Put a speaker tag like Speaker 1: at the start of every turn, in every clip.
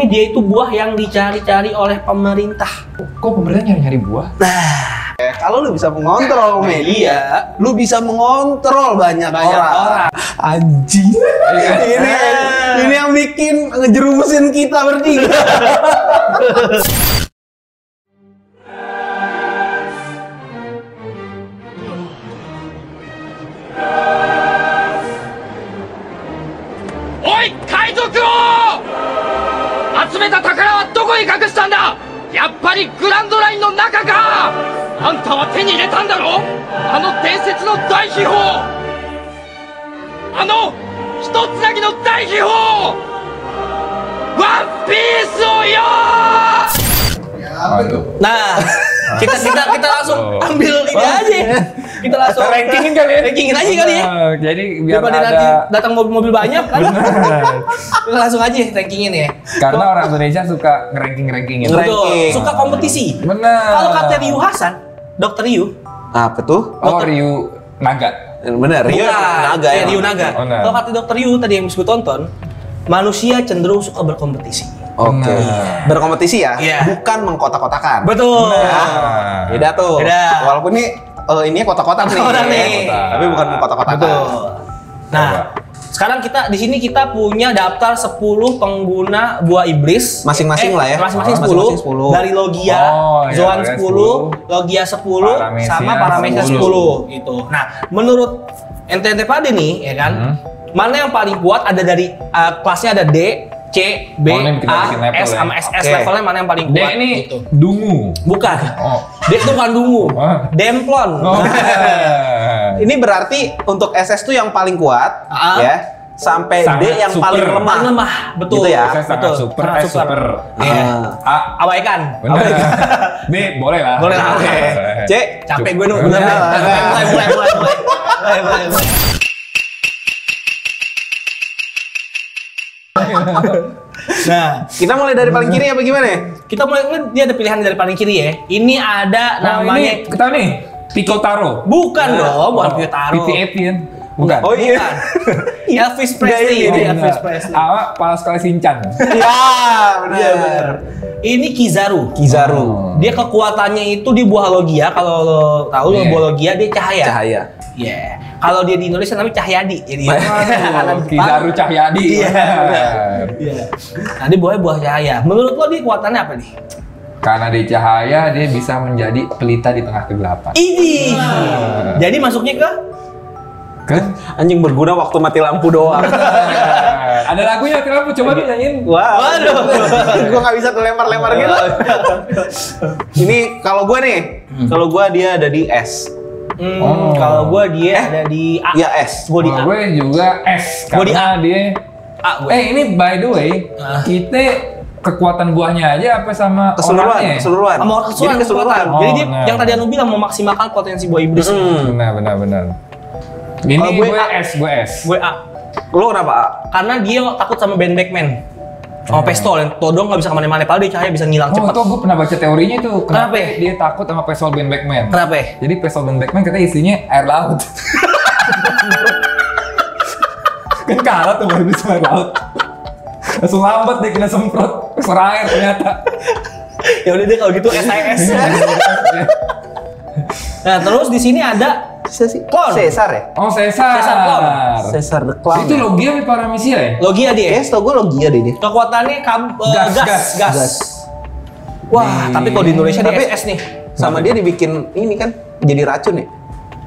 Speaker 1: Dia itu buah yang dicari-cari oleh pemerintah.
Speaker 2: Kok pemerintah nyari-nyari buah?
Speaker 1: Nah,
Speaker 3: kalau lu bisa mengontrol media, lu bisa mengontrol banyak orang. Anjing. Ini yang bikin ngejerumusin kita bertiga.
Speaker 4: Oi, 海賊王！集めた宝はどこに隠したんだ？やっぱりグランドラインの中か！あんたは手に入れたんだろ？あの伝説の大秘宝！あの一つなぎの大秘宝！ワンピースをよー！
Speaker 1: nah kita langsung ambil ini aja. Kita langsung
Speaker 2: rankingin kali ya.
Speaker 1: Rankingin aja kali ya.
Speaker 2: Jadi biar
Speaker 1: daripada
Speaker 2: ada
Speaker 1: nanti datang mobil-mobil banyak kan. Kita langsung aja rankingin ya.
Speaker 2: Karena orang Indonesia suka ngeranking-rankingin.
Speaker 1: Betul. Suka kompetisi.
Speaker 2: Benar.
Speaker 1: Kalau kata Ryu Hasan, Dokter Ryu.
Speaker 3: Apa tuh?
Speaker 2: Oh, Ryu Naga.
Speaker 3: Bener, Ryu Naga ya.
Speaker 1: Ryu Naga.
Speaker 2: Oh, nah.
Speaker 1: Kalau kata Dokter Ryu tadi yang bisa tonton, manusia cenderung suka berkompetisi.
Speaker 3: Oke. Berkompetisi ya,
Speaker 1: Iya.
Speaker 3: bukan mengkotak-kotakan.
Speaker 1: Betul.
Speaker 2: Nah.
Speaker 3: Beda tuh.
Speaker 1: Beda.
Speaker 3: Walaupun ini kotak-kotak nih.
Speaker 1: Kotak-kotak nih.
Speaker 3: Tapi bukan mengkotak-kotakan.
Speaker 1: Betul. Nah, sekarang di sini kita punya daftar 10 pengguna buah iblis.
Speaker 3: Masing-masing lah ya.
Speaker 1: Masing-masing 10.
Speaker 3: Masing-masing 10.
Speaker 1: Dari Logia,
Speaker 2: Oh, iya,
Speaker 1: Zoan
Speaker 2: Logia
Speaker 1: 10, Logia 10, sama Paramecia 10 gitu. Nah, menurut ente pada nih ya kan, mana yang paling kuat ada dari kelasnya ada D, C, B,
Speaker 2: ini kita
Speaker 1: A,
Speaker 2: bikin level
Speaker 1: S
Speaker 2: ya.
Speaker 1: sama SS.
Speaker 3: Oke.
Speaker 1: Levelnya mana yang paling
Speaker 2: D
Speaker 1: kuat
Speaker 2: ini
Speaker 1: gitu.
Speaker 2: dungu.
Speaker 1: Bukan.
Speaker 2: Oh.
Speaker 1: D itu bukan dungu. Demplon.
Speaker 2: Oh.
Speaker 3: Ini berarti untuk SS tuh yang paling kuat ya. Sampai
Speaker 2: Sangat
Speaker 3: D yang
Speaker 2: super.
Speaker 3: paling lemah.
Speaker 1: Paling lemah, betul.
Speaker 3: Gitu ya?
Speaker 2: Saya sangat
Speaker 1: Betul.
Speaker 2: super,
Speaker 1: Sangat
Speaker 2: super.
Speaker 1: Iya.
Speaker 2: A,
Speaker 1: Abaikan.
Speaker 2: benar. B, boleh lah.
Speaker 1: Boleh lah, oke.
Speaker 3: C,
Speaker 1: Capek gue
Speaker 3: Bener.
Speaker 1: mulai. Nah,
Speaker 3: kita mulai dari paling kiri apa gimana ya?
Speaker 1: kita mulai dia ada pilihan dari paling kiri ya. Ini ada namanya
Speaker 2: Ini kita nih, Pico Taro.
Speaker 1: bukan dong, bukan Piotaro.
Speaker 2: PT-18 kan? Bukan.
Speaker 3: Oh iya.
Speaker 1: Elvis Presley,
Speaker 3: ini
Speaker 1: Elvis Presley.
Speaker 2: Awak Pala Sekali Shinchan.
Speaker 3: Iya,
Speaker 1: Iya benar. Ini Kizaru.
Speaker 3: Kizaru.
Speaker 1: Dia kekuatannya itu di buah Logia. Kalau lo tahu
Speaker 2: Iya.
Speaker 1: buah Logia dia cahaya.
Speaker 3: Cahaya.
Speaker 1: Iya. Kalau dia di Indonesia namanya Cahyadi. Jadi
Speaker 2: Kizaru Cahyadi.
Speaker 1: Iya. Iya. Nah, dia buah cahaya. Menurut lo dia kekuatannya apa nih?
Speaker 2: Karena dia cahaya, dia bisa menjadi pelita di tengah kegelapan.
Speaker 1: Ini. Jadi masuknya ke
Speaker 2: Kan?
Speaker 3: Anjing berguna waktu mati lampu doang.
Speaker 2: Ada lagunya, kenapa? Coba tuh nyanyiin.
Speaker 3: Wah,
Speaker 1: Waduh.
Speaker 3: Gua nggak bisa lempar-lempar gitu. Ini kalau gue nih, kalau gue dia ada di S.
Speaker 2: Oh.
Speaker 1: Kalau gua dia ada di A.
Speaker 3: Iya S.
Speaker 1: Gua di A.
Speaker 2: Gue juga S.
Speaker 1: Gua di
Speaker 2: Karena dia.
Speaker 1: A gue.
Speaker 2: Ini by the way, kita kekuatan buahnya aja apa sama orangnya?
Speaker 3: Keseluruhan.
Speaker 1: Sama orang
Speaker 3: Jadi keseluruhan.
Speaker 2: Oh,
Speaker 1: Jadi dia
Speaker 2: nah.
Speaker 1: yang tadi Anu bilang memaksimalkan potensi buah iblis.
Speaker 2: Benar. Ini
Speaker 1: Kalau
Speaker 2: gue
Speaker 1: A.
Speaker 2: S.
Speaker 1: Gue A.
Speaker 3: Lo kenapa A?
Speaker 1: Karena dia takut sama Ben Beckman. Sama pistol yang todong nggak bisa kemana-mana, padahal dia cahaya bisa ngilang
Speaker 2: Oh,
Speaker 1: cepat.
Speaker 2: itu gue pernah baca teorinya itu.
Speaker 1: Kenapa?
Speaker 2: Dia takut sama pistol Ben Beckman.
Speaker 1: Kenapa?
Speaker 2: Jadi pistol Ben Beckman katanya isinya air laut. Kan kalah tuh baru bisa air laut. Langsung lambat deh kena semprot pistol air ternyata.
Speaker 1: Ya udah deh kalau gitu SIS. Nah, terus di sini ada Clone.
Speaker 3: Caesar ya?
Speaker 2: Oh, Caesar.
Speaker 1: Caesar Clone.
Speaker 3: Caesar the Clown.
Speaker 2: Itu Logia apa Paramecia ya?
Speaker 1: Logia dia.
Speaker 3: Kayaknya setahu gue Logia deh dia.
Speaker 1: Kekuatannya gas. Wah, tapi kalau di Indonesia dia
Speaker 3: Tapi-
Speaker 1: SS nih.
Speaker 3: Sama dia dibikin ini kan jadi racun ya?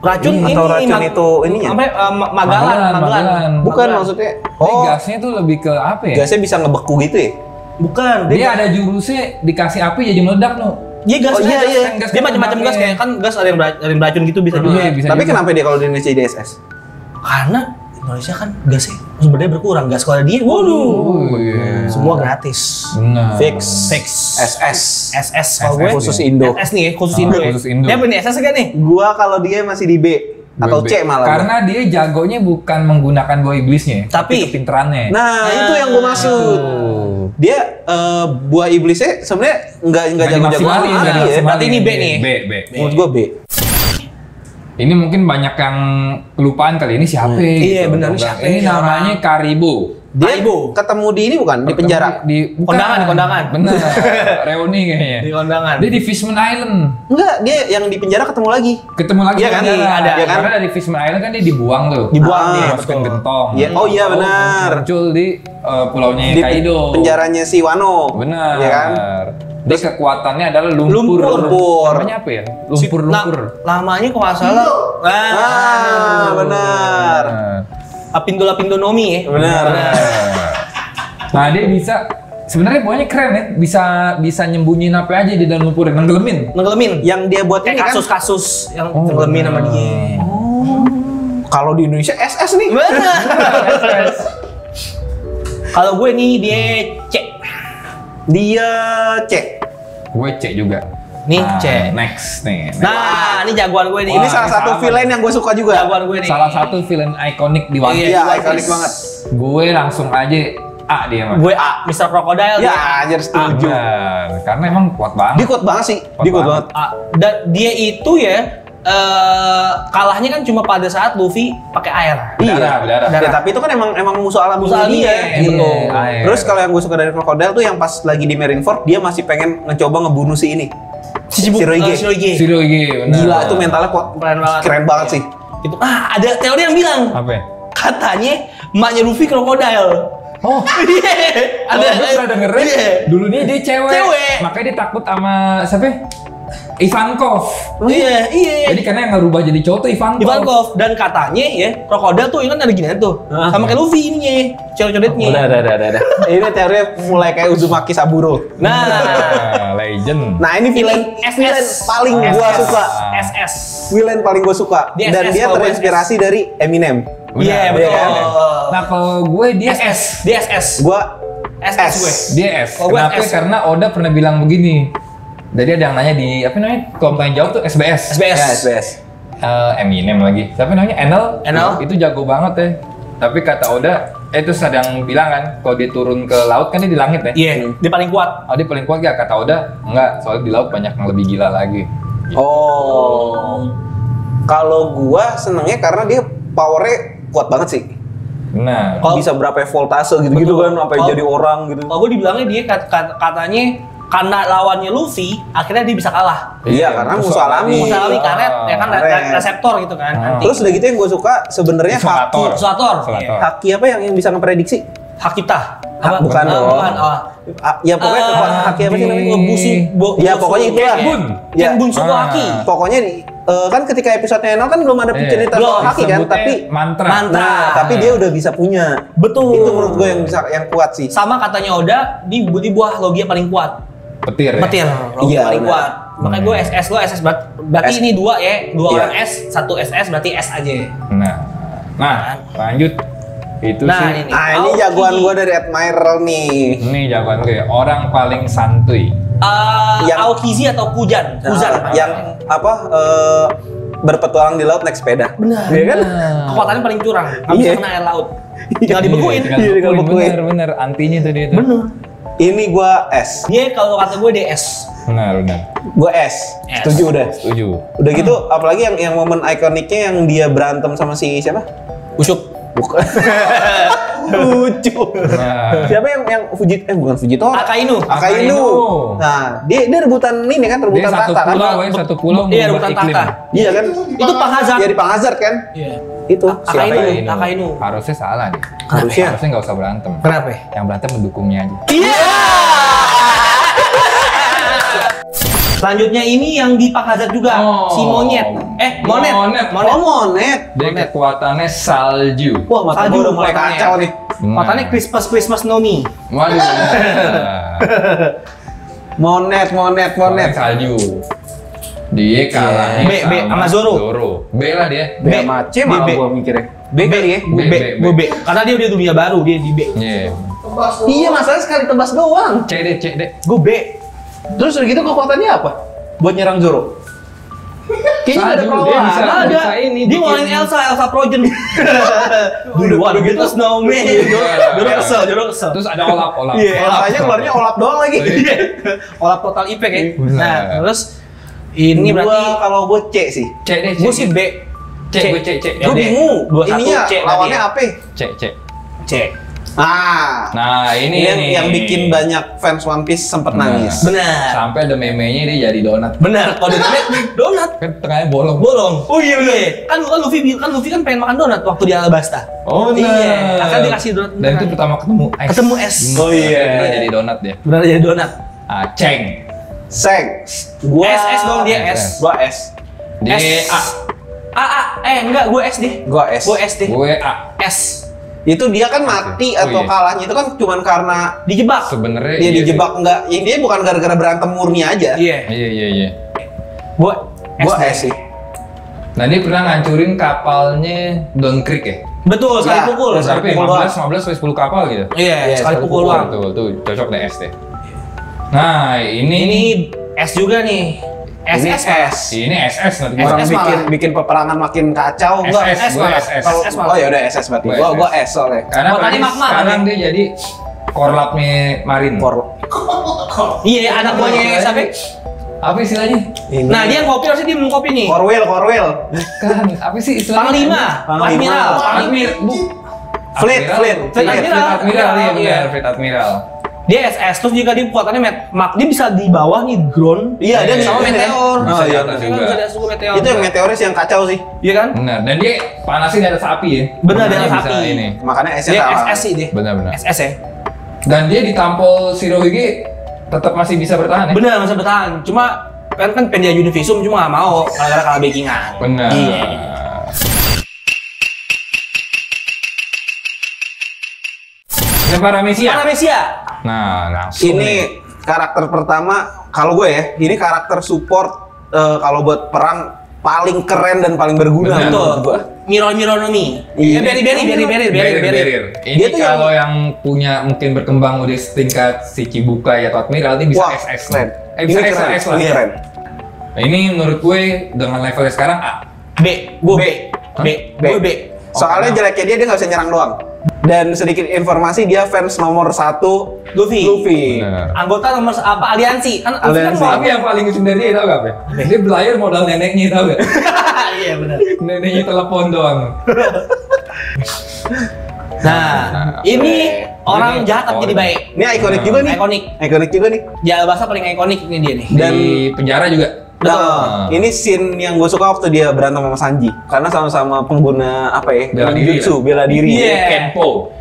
Speaker 1: Racun ini
Speaker 3: Atau racun itu ininya?
Speaker 1: Apa? Magelan.
Speaker 3: Bukan maksudnya.
Speaker 2: Ini gasnya tuh lebih ke apa ya?
Speaker 3: Gasnya bisa ngebeku gitu ya?
Speaker 1: Bukan.
Speaker 2: Dia ada jurusnya dikasih api jadi meledak no.
Speaker 1: Iya gas.
Speaker 3: Oh, iya,
Speaker 1: gas.
Speaker 3: iya.
Speaker 2: Gas
Speaker 1: Dia macam-macam gas kayak kan gas ada yang beracun gitu bisa juga.
Speaker 2: Iya, bisa
Speaker 3: Tapi
Speaker 2: juga.
Speaker 3: kenapa dia kalau di Indonesia jadi SS?
Speaker 1: Karena Indonesia kan gasnya sebenarnya berkurang. Gas kalau ada dia, waduh.
Speaker 2: Oh, iya.
Speaker 1: Semua gratis.
Speaker 2: Benar.
Speaker 3: Fix.
Speaker 1: SS. SS kalau gue
Speaker 3: Khusus Indo.
Speaker 1: SS nih ya, khusus Indo ya.
Speaker 2: khusus Indo.
Speaker 1: Dia apa nih SS enggak nih?
Speaker 3: Gua kalau dia masih di B atau
Speaker 2: B.
Speaker 3: C malah.
Speaker 2: Karena dia jagonya bukan menggunakan buah iblisnya,
Speaker 1: Tapi-
Speaker 2: kepintarannya.
Speaker 3: Nah, itu yang gua maksud. Dia buah iblisnya sebenarnya nggak jago-jago
Speaker 2: dimaksimalin,
Speaker 3: amat
Speaker 2: nggak
Speaker 3: ya.
Speaker 2: dimaksimalin.
Speaker 1: Berarti ini B nih.
Speaker 2: B.
Speaker 3: Menurut gua B.
Speaker 2: Ini mungkin banyak yang kelupaan kali ini siapa?
Speaker 1: Iya, benar, siapa?
Speaker 2: Ini namanya Karibo.
Speaker 3: Dia ketemu di ini bukan? Di penjara?
Speaker 2: Di
Speaker 1: kondangan.
Speaker 2: Bener. Reuni kayaknya.
Speaker 1: Di kondangan.
Speaker 2: Dia di Fishman Island.
Speaker 3: Enggak, dia yang di penjara ketemu lagi.
Speaker 2: Ketemu lagi
Speaker 3: Iya kan?
Speaker 2: di penjara.
Speaker 3: Ada. Iya kan?
Speaker 2: Karena dari Fishman Island kan dia dibuang tuh.
Speaker 1: Dibuang dia,
Speaker 2: masukin
Speaker 1: betul.
Speaker 2: gentong.
Speaker 3: Iya, oh iya benar.
Speaker 2: Muncul di pulaunya
Speaker 3: Di
Speaker 2: Kaido.
Speaker 3: penjaranya si Wano.
Speaker 2: Benar.
Speaker 3: Iya kan?
Speaker 2: Dia kekuatannya adalah lumpur.
Speaker 3: Lumpur.
Speaker 2: Namanya apa ya? Lumpur.
Speaker 1: Namanya kok nggak salah.
Speaker 3: Benar.
Speaker 1: Apindo Nomi ya.
Speaker 3: Benar.
Speaker 2: Nah, dia bisa sebenarnya pokoknya keren ya. Bisa nyembunyiin apa aja di dalam lumpur, nenggelemin.
Speaker 3: Yang dia buat ini
Speaker 1: Kayak
Speaker 3: kan
Speaker 1: kasus-kasus yang nenggelemin sama dia.
Speaker 3: kalau di Indonesia SS nih.
Speaker 1: Benar. Kalau gue nih dia C.
Speaker 3: Dia C.
Speaker 2: Gue cek juga.
Speaker 1: Nih,
Speaker 2: Nah,
Speaker 1: C.
Speaker 2: Next nih.
Speaker 1: Nah, ini jagoan gue nih.
Speaker 3: Ini salah satu
Speaker 2: sama.
Speaker 3: villain yang gue suka juga.
Speaker 1: jagoan gue nih.
Speaker 2: Salah satu villain ikonik di One Piece.
Speaker 3: Iya, ikonik banget.
Speaker 2: Gue langsung aja A dia mah.
Speaker 1: Gue A, Mr. Crocodile.
Speaker 3: Ya,
Speaker 1: dia.
Speaker 3: anjir setuju.
Speaker 2: Benar. Karena emang kuat banget.
Speaker 3: Dia kuat banget sih. Dia kuat banget.
Speaker 1: A. Dan dia itu ya kalahnya kan cuma pada saat Luffy pakai air.
Speaker 2: Berdarah.
Speaker 3: Ya, tapi itu kan emang musuh alam
Speaker 1: Musuh alamiah,
Speaker 3: dia.
Speaker 1: gitu.
Speaker 2: Air.
Speaker 3: Terus kalau yang gue suka dari Crocodile tuh yang pas lagi di Marineford dia masih pengen ngecoba ngebunuh si ini. Shirohige.
Speaker 2: Shirohige, benar.
Speaker 3: Gila itu mentalnya kuat. Keren banget sih.
Speaker 1: Itu ada teori yang bilang
Speaker 2: Apa ya?
Speaker 1: katanya emaknya Luffy krokodil.
Speaker 2: Oh,
Speaker 1: Iya.
Speaker 2: gue pernah dengerin.
Speaker 1: Iya.
Speaker 2: Dulu dia cewek.
Speaker 1: Cewek.
Speaker 2: Makanya dia takut sama siapa? Ivankov.
Speaker 1: Iya.
Speaker 2: Jadi karena yang ngerubah jadi cowok tuh Ivankov.
Speaker 1: Ivankov dan katanya ya krokodil tuh ingat ada gini tuh. Sama kayak Luffy ininya, coret-coretnya.
Speaker 3: Udah. Ini teorinya mulai kayak Uzumaki Saburo.
Speaker 2: Nah, legend.
Speaker 3: Nah ini villain paling gua suka.
Speaker 1: SS.
Speaker 3: Villain paling gua suka.
Speaker 1: Di
Speaker 3: Dan
Speaker 1: SS
Speaker 3: dia
Speaker 1: kalau gua
Speaker 3: terinspirasi dari Eminem.
Speaker 1: Iya,
Speaker 2: Benar.
Speaker 1: betul.
Speaker 3: kan?
Speaker 2: Nah, kalau gue dia
Speaker 1: SS. Dia SS.
Speaker 3: Gua
Speaker 1: SS gue.
Speaker 2: Dia S.
Speaker 1: Kalau gue
Speaker 2: Kenapa?
Speaker 1: S.
Speaker 2: Karena Oda pernah bilang begini. Jadi ada yang nanya di apa namanya? Kalau tanya jawab tuh SBS.
Speaker 1: SBS.
Speaker 3: Ya, SBS.
Speaker 2: Eminem lagi. Siapa namanya?
Speaker 1: Enel.
Speaker 2: Itu jago banget ya. Tapi kata Oda, terus ada yang bilang kan, kalau dia turun ke laut kan dia di langit ya.
Speaker 1: Iya, dia paling kuat.
Speaker 2: Oh, dia paling kuat gak? Kata Oda, enggak. Soalnya di laut banyak yang lebih gila lagi.
Speaker 3: Oh. Kalau gua senengnya karena dia powernya kuat banget sih.
Speaker 2: Nah,
Speaker 1: Kalau-
Speaker 3: Bisa berapa voltase gitu-gitu
Speaker 1: Betul.
Speaker 3: kan, sampai
Speaker 1: Kalau-
Speaker 3: jadi orang gitu.
Speaker 1: Kalau gue dibilangnya dia katanya karena lawannya Luffy, akhirnya dia bisa kalah.
Speaker 3: Iya, karena musuh alami.
Speaker 1: Musuh alami karet, ya kan
Speaker 3: karet.
Speaker 1: reseptor gitu kan. Anti.
Speaker 3: Terus udah gitu yang gue suka sebenarnya haki.
Speaker 1: Suator.
Speaker 2: Suator.
Speaker 3: Haki apa yang bisa ngeprediksi?
Speaker 1: Hakita. Apa?
Speaker 3: Bukan dong.
Speaker 1: Bukan. Oh.
Speaker 3: Ya pokoknya kekuatan haki apa sih namanya?
Speaker 1: Ya
Speaker 3: pokoknya itu lah.
Speaker 1: Bun.
Speaker 3: Ya.
Speaker 1: Bun Suku Haki.
Speaker 3: Pokoknya kan ketika episode Enel kan belum ada cerita
Speaker 1: Belum.
Speaker 3: soal haki kan,
Speaker 2: Disebutnya
Speaker 3: tapi
Speaker 2: mantra.
Speaker 3: nah, tapi dia udah bisa punya.
Speaker 1: Betul.
Speaker 3: Itu menurut gue yang kuat sih.
Speaker 1: Sama katanya Oda di buah logia paling kuat.
Speaker 2: Petir ya?
Speaker 1: Petir. Logia
Speaker 3: Iya,
Speaker 1: paling
Speaker 3: benar.
Speaker 1: kuat. Makanya gue SS lo SS berarti
Speaker 3: S.
Speaker 1: ini dua ya, dua
Speaker 3: Iya.
Speaker 1: orang S, satu SS berarti S aja.
Speaker 2: Nah, lanjut. Itu
Speaker 1: Nah,
Speaker 2: sih.
Speaker 1: ini.
Speaker 3: Ini
Speaker 1: Aoki.
Speaker 3: jagoan gue dari Admiral nih.
Speaker 2: Ini jagoan gue, orang paling santuy.
Speaker 3: Yang-
Speaker 1: Aokizi atau Kuzan? Kuzan.
Speaker 3: Yang apa? Berpetualang di laut naik sepeda.
Speaker 1: Benar.
Speaker 3: Iya kan?
Speaker 1: Kekuatannya paling curang. Nggak bisa
Speaker 3: Iya.
Speaker 1: kena air laut. Tinggal dibekuin.
Speaker 3: Iya, tinggal bekuin.
Speaker 2: Bener, antinya tuh dia tuh.
Speaker 1: Bener.
Speaker 3: Ini gue S.
Speaker 1: Dia kalau kata gue DS.
Speaker 2: Benar.
Speaker 3: Gue S.
Speaker 1: S.
Speaker 3: Setuju udah.
Speaker 2: Setuju.
Speaker 3: Udah gitu, apalagi yang momen ikoniknya yang dia berantem sama si siapa?
Speaker 1: Usup.
Speaker 3: Bukan. Lucu.
Speaker 2: Nah.
Speaker 3: Siapa yang bukan Fujitora.
Speaker 1: Akainu.
Speaker 3: Akainu. Nah, dia rebutan ini kan,
Speaker 2: Dia
Speaker 3: rebutan
Speaker 2: satu
Speaker 3: tahta kan.
Speaker 2: pulau ya, satu pulau
Speaker 1: Iya,
Speaker 2: membuat
Speaker 1: rebutan
Speaker 2: iklim.
Speaker 1: tahta.
Speaker 3: Iya kan?
Speaker 1: Itu Pak Hazard.
Speaker 3: Iya di Pang Hazard kan?
Speaker 1: Iya.
Speaker 3: Itu si
Speaker 1: Akainu. Akainu.
Speaker 2: Harusnya salah nih.
Speaker 3: Harusnya.
Speaker 2: Harusnya nggak usah berantem.
Speaker 1: Kenapa?
Speaker 2: Yang berantem mendukungnya aja.
Speaker 1: Iya. Selanjutnya ini yang di Pak Hazard juga,
Speaker 2: Oh.
Speaker 1: si monyet. Monet.
Speaker 3: Oh, Monet.
Speaker 2: Dia kekuatannya salju.
Speaker 3: Wah, mata
Speaker 1: Salju
Speaker 3: gue udah mulai
Speaker 1: matanya.
Speaker 3: kacau nih.
Speaker 1: Matanya Christmas Nomi.
Speaker 2: Waduh.
Speaker 3: Monet.
Speaker 2: Monet salju. Dia kalahnya
Speaker 1: B sama Zoro.
Speaker 2: B lah dia.
Speaker 3: B sama C malah
Speaker 1: B.
Speaker 3: gue mikirnya. B kali ya?
Speaker 1: Gue B. Karena dia udah dunia baru, dia di B.
Speaker 2: Iya.
Speaker 3: Iya, masalahnya sekali tebas doang.
Speaker 2: C deh.
Speaker 1: Gue B.
Speaker 3: Terus udah gitu kekuatannya apa? Buat nyerang Zoro. Kayaknya nggak ada
Speaker 2: Salju,
Speaker 3: perlawanan.
Speaker 2: dia bisa-
Speaker 1: Ada.
Speaker 2: bisa ini,
Speaker 1: Dia
Speaker 2: bikin-
Speaker 1: ngelain Elsa Projen. Duluan gitu snowman. Joro kesel.
Speaker 2: Terus ada olap.
Speaker 3: Iya, Elsanya keluarnya olap doang lagi.
Speaker 1: Olap total impact ya.
Speaker 2: Benar.
Speaker 1: Nah, terus ini berarti
Speaker 3: kalau gue C sih.
Speaker 2: C deh.
Speaker 1: gue sih B.
Speaker 2: Gue C.
Speaker 3: Gue bingung.
Speaker 1: 21
Speaker 3: Ininya
Speaker 1: C
Speaker 3: lawannya
Speaker 1: berarti
Speaker 3: apa?
Speaker 1: C.
Speaker 3: Nah,
Speaker 2: ini
Speaker 3: yang bikin banyak fans One Piece sempet nangis.
Speaker 1: Benar.
Speaker 2: Sampai ada meme-nya dia jadi donat.
Speaker 1: Benar. Kalau donat.
Speaker 2: Kan tengahnya bolong.
Speaker 1: Oh iya benar. Kan Luffy kan pengen makan donat waktu di Alabasta.
Speaker 2: Oh
Speaker 1: iya. Akan dikasih donat.
Speaker 2: Dan itu pertama ketemu es.
Speaker 1: Oh iya.
Speaker 2: Benar jadi donat dia.
Speaker 1: Benar jadi donat.
Speaker 2: Ceng.
Speaker 3: Seng. Gua
Speaker 1: S dong dia S.
Speaker 3: Gua S.
Speaker 2: Dia A.
Speaker 1: Enggak, gue S deh.
Speaker 3: Gua S.
Speaker 1: Gue S deh.
Speaker 2: Gue A.
Speaker 1: S.
Speaker 3: Itu dia kan mati
Speaker 2: Oh,
Speaker 3: atau
Speaker 2: iya.
Speaker 3: kalahnya itu kan cuman karena
Speaker 1: Dijebak.
Speaker 2: Sebenarnya
Speaker 3: dia
Speaker 2: iya
Speaker 3: dijebak enggak. Ya, dia bukan gara-gara berantem murni aja.
Speaker 1: Iya.
Speaker 2: Iya.
Speaker 1: Gue
Speaker 3: Gua
Speaker 1: deh.
Speaker 3: S sih.
Speaker 2: Nah dia pernah ngancurin kapalnya Don Creek ya?
Speaker 1: Betul, sekali
Speaker 3: Ya,
Speaker 1: pukul.
Speaker 3: sekali
Speaker 2: Sampai
Speaker 3: pukul
Speaker 2: 15 sampai 10 kapal gitu.
Speaker 1: Iya, sekali pukul doang.
Speaker 2: Tuh cocok deh S deh. Nah ini
Speaker 1: Ini S juga nih.
Speaker 3: Ini
Speaker 1: SS malah.
Speaker 3: S.
Speaker 2: ini SS nanti
Speaker 3: Orang
Speaker 1: SS malah.
Speaker 3: bikin peperangan makin kacau. Gua
Speaker 2: SS, gue
Speaker 1: malah.
Speaker 2: SS.
Speaker 1: Kalau S malah.
Speaker 3: Oh ya udah SS berarti.
Speaker 2: Gua
Speaker 3: Gua
Speaker 2: SS.
Speaker 3: S soalnya.
Speaker 2: Karena
Speaker 1: Oh, tadi
Speaker 2: Paris
Speaker 1: magma
Speaker 2: sekarang
Speaker 1: tadi.
Speaker 2: dia jadi korlapnya Marin.
Speaker 1: Iya, anak buahnya siapa?
Speaker 2: Apa istilahnya?
Speaker 3: Ini.
Speaker 1: Nah, dia ngopi harusnya dia minum kopi nih.
Speaker 3: Korwil.
Speaker 2: Kan apa sih istilahnya?
Speaker 1: Panglima, Admiral,
Speaker 3: Fleet.
Speaker 2: Admiral, iya
Speaker 1: Iya.
Speaker 2: benar, Fleet Admiral.
Speaker 1: Dia SS terus juga dia kekuatannya dia bisa di bawah nih ground.
Speaker 3: Iya, dia
Speaker 1: sama
Speaker 3: bisa
Speaker 1: meteor.
Speaker 2: Bisa
Speaker 3: Oh,
Speaker 2: di
Speaker 3: iya.
Speaker 2: atas
Speaker 1: Kan
Speaker 2: juga.
Speaker 1: bisa di atas juga meteor.
Speaker 3: Itu yang meteoris yang kacau sih.
Speaker 1: Iya kan?
Speaker 2: Benar, dan dia panasnya di atas api ya.
Speaker 1: Benar, di
Speaker 2: Makanya
Speaker 1: atas
Speaker 2: bisa
Speaker 1: api.
Speaker 2: Ini.
Speaker 3: Makanya S-nya
Speaker 1: Dia
Speaker 3: salah.
Speaker 1: SS sih dia.
Speaker 2: Benar.
Speaker 1: SS ya.
Speaker 2: Dan dia ditampol Shirohige tetap masih bisa bertahan ya.
Speaker 1: Benar, masih bertahan. Cuma kan pengen dia Univisum cuma nggak mau gara-gara kalah backingan.
Speaker 2: Benar.
Speaker 1: Iya.
Speaker 2: Dan Paramecia.
Speaker 1: Paramecia.
Speaker 2: Nah, langsung.
Speaker 3: Ini karakter pertama kalau gue ya, ini karakter support kalau buat perang paling keren dan paling berguna
Speaker 2: Benar.
Speaker 3: menurut gue.
Speaker 1: Mironomi.
Speaker 3: Iya.
Speaker 1: Beri.
Speaker 2: Ini
Speaker 3: Dia tuh
Speaker 2: kalau yang punya mungkin berkembang udah setingkat si Cibukai atau Admiral ini bisa
Speaker 3: Wah,
Speaker 2: SS
Speaker 3: keren.
Speaker 2: bisa
Speaker 3: Ini
Speaker 2: S
Speaker 3: keren.
Speaker 2: lah.
Speaker 3: Ini keren.
Speaker 2: Nah, ini menurut gue dengan levelnya sekarang A.
Speaker 1: B. Gue B.
Speaker 2: Hah?
Speaker 1: B. Gue B.
Speaker 3: Soalnya
Speaker 2: kenapa?
Speaker 3: jeleknya dia nggak bisa nyerang doang. Dan sedikit informasi dia fans nomor 1 Luffy.
Speaker 2: Benar.
Speaker 1: Anggota nomor apa? Aliansi. Kan Luffy kan
Speaker 3: Aliansi.
Speaker 1: mau-
Speaker 2: Tapi yang paling lucu dari dia tau gak apa? Dia belayar modal neneknya tau gak?
Speaker 1: Iya benar.
Speaker 2: Neneknya telepon doang.
Speaker 1: Nah, ini orang
Speaker 2: Ini
Speaker 1: jahat tapi jadi baik.
Speaker 3: Ini ikonik juga nih.
Speaker 1: Ikonik.
Speaker 3: juga nih.
Speaker 1: Di Alabasta paling ikonik ini dia nih.
Speaker 3: Dan-
Speaker 2: Di penjara juga.
Speaker 3: Nah, ini scene yang gue suka waktu dia berantem sama Sanji. Karena sama-sama pengguna apa ya?
Speaker 2: Bela diri
Speaker 3: Jutsu,
Speaker 2: lah.
Speaker 3: bela diri.
Speaker 1: Iya.
Speaker 2: Kenpo.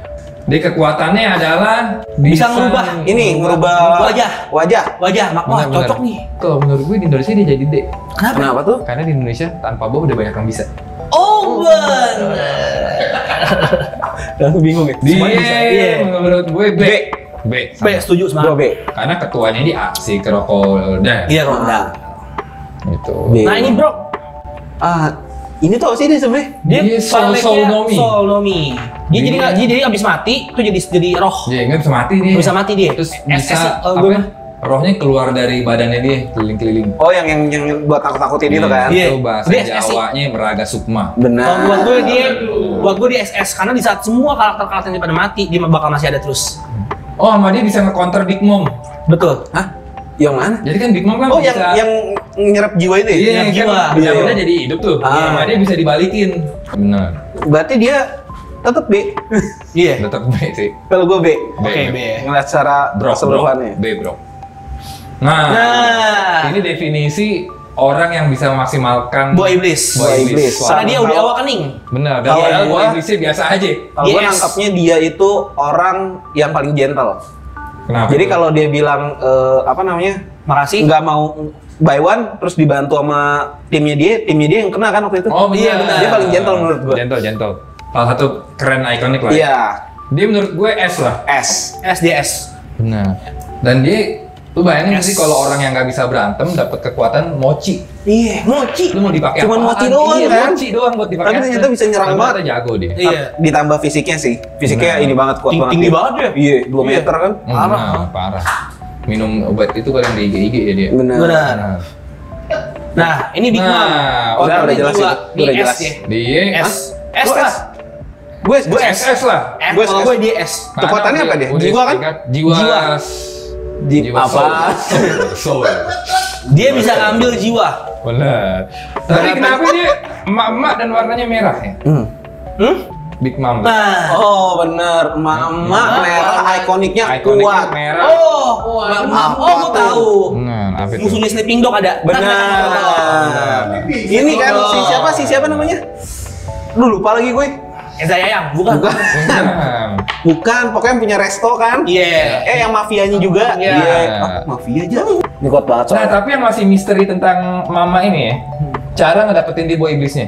Speaker 2: Dia kekuatannya adalah
Speaker 1: Bisa merubah
Speaker 3: Ini ngerubah wajah.
Speaker 1: Wajah, mak wah
Speaker 2: Benar-benar.
Speaker 1: cocok nih.
Speaker 2: Kalau menurut gue di Indonesia dia jadi D.
Speaker 3: Kenapa tuh?
Speaker 2: Karena di Indonesia tanpa Bob udah banyak yang bisa.
Speaker 1: Oh benar.
Speaker 3: Aku bingung ya.
Speaker 1: Iya.
Speaker 2: Menurut gue B. B.
Speaker 1: B setuju
Speaker 3: Gua
Speaker 1: sama.
Speaker 3: B.
Speaker 2: Karena ketuanya di A, si Krokodil.
Speaker 1: Iya kok enggak.
Speaker 2: Gitu.
Speaker 3: B.
Speaker 1: Nah ini bro,
Speaker 3: Ini tuh sih dia sebenarnya.
Speaker 2: Dia Soul-Nomi.
Speaker 1: Soul-Nomi. Dia jadi nggak, jadi abis mati tuh jadi roh.
Speaker 2: Dia nggak bisa mati dia.
Speaker 1: Bisa mati dia.
Speaker 2: Terus
Speaker 1: SS,
Speaker 2: bisa apa? Rohnya keluar dari badannya dia keliling-keliling.
Speaker 3: Oh yang buat takut-takutin itu kan.
Speaker 1: Iya.
Speaker 2: Itu bahasa
Speaker 1: Dia SS sih.
Speaker 2: Jawanya Meraga Sukma.
Speaker 3: Benar.
Speaker 1: Kalau buat gue dia SS karena di saat semua karakter-karakternya pada mati dia bakal masih ada terus.
Speaker 2: Oh, sama dia bisa nge-counter Big Mom.
Speaker 1: Betul.
Speaker 3: Hah? Yang mana?
Speaker 2: Jadi kan Big Mom kan
Speaker 3: Oh
Speaker 2: bisa
Speaker 3: yang nyerap jiwa itu ya?
Speaker 2: Iya,
Speaker 1: nyerap
Speaker 2: kan
Speaker 1: jiwa.
Speaker 2: benda-benda jadi hidup tuh.
Speaker 3: Ah.
Speaker 2: Sama dia bisa dibalikin. Benar.
Speaker 3: Berarti dia tetap B.
Speaker 1: Iya.
Speaker 2: Tetap B sih.
Speaker 3: Kalau gue B.
Speaker 1: Oke, B.
Speaker 3: Ngeliat secara
Speaker 2: Bro.
Speaker 3: keseluruhannya.
Speaker 2: B, bro. Nah, ini definisi orang yang bisa memaksimalkan
Speaker 1: Buah iblis.
Speaker 2: Buah iblis.
Speaker 3: Wah.
Speaker 1: Karena dia udah awal kening.
Speaker 2: Benar, dan
Speaker 3: Kalau
Speaker 2: padahal
Speaker 3: gua-
Speaker 2: buah iblisnya biasa aja.
Speaker 3: Kalau gue
Speaker 1: Yes.
Speaker 3: nangkapnya dia itu orang yang paling gentle.
Speaker 2: Kenapa?
Speaker 3: Jadi kalau dia bilang apa namanya
Speaker 1: Makasih.
Speaker 3: nggak mau buy one, terus dibantu sama timnya dia yang kena kan waktu itu.
Speaker 2: Oh benar.
Speaker 1: Iya, benar.
Speaker 3: Dia paling gentle menurut gue.
Speaker 2: Gentle. Salah satu keren ikonik lah.
Speaker 3: Iya.
Speaker 2: Dia menurut gue S lah.
Speaker 3: S.
Speaker 1: SDS.
Speaker 2: Benar. Dan dia, lu bayangin
Speaker 1: S.
Speaker 2: sih kalau orang yang nggak bisa berantem dapat kekuatan mochi.
Speaker 3: Iya. Mochi.
Speaker 2: Lu mau dipakai
Speaker 3: Cuman
Speaker 2: apaan?
Speaker 3: mochi doang
Speaker 2: Iya,
Speaker 3: kan?
Speaker 2: mochi doang buat dipakai.
Speaker 3: Tapi ternyata bisa nyerang
Speaker 2: Tapi
Speaker 3: banget.
Speaker 2: ternyata jago dia.
Speaker 1: Iya.
Speaker 3: Ditambah fisiknya sih. Fisiknya
Speaker 2: Nah.
Speaker 3: ini banget kuat banget.
Speaker 1: Tinggi banget dia.
Speaker 3: Iya, 2
Speaker 1: Iya.
Speaker 3: meter kan.
Speaker 2: Parah. Minum obat itu kan yang di IG ya dia.
Speaker 3: Benar.
Speaker 1: Benar. Nah, ini Big Mom.
Speaker 2: Nah,
Speaker 3: udah
Speaker 1: Ini
Speaker 3: jelas
Speaker 1: dua.
Speaker 3: itu.
Speaker 1: Di
Speaker 3: Udah
Speaker 1: S
Speaker 3: jelas.
Speaker 1: ya.
Speaker 2: dia
Speaker 1: S. S
Speaker 3: Gua
Speaker 1: lah.
Speaker 3: S. Gue
Speaker 2: gue SS lah.
Speaker 1: F
Speaker 3: Gua
Speaker 1: kalau
Speaker 3: S.
Speaker 1: gue dia S.
Speaker 3: Kekuatannya
Speaker 2: Karena
Speaker 3: apa dia?
Speaker 2: udah
Speaker 3: Jiwa kan?
Speaker 2: tingkat Jiwa.
Speaker 3: Jiwa apa?
Speaker 2: Soul.
Speaker 1: Dia bisa ngambil jiwa.
Speaker 2: Benar. Tapi kenapa dia emak-emak dan warnanya merah ya. Big Mom.
Speaker 1: Nah,
Speaker 3: Oh bener, emak merah ikoniknya kuat.
Speaker 2: merah.
Speaker 1: oh, aku tahu.
Speaker 2: Apa itu?
Speaker 1: Musuhnya Sleeping Dog ada.
Speaker 3: Benar. Ini kan si siapa namanya? Lu lupa lagi gue.
Speaker 1: Eza Yayang, bukan?
Speaker 3: Bukan, pokoknya punya resto kan?
Speaker 1: Iya.
Speaker 3: Yang mafianya juga.
Speaker 1: Iya.
Speaker 3: Mafia aja. Ini kuat banget.
Speaker 2: Nah, tapi yang masih misteri tentang mama ini ya, cara ngedapetin di buah iblisnya.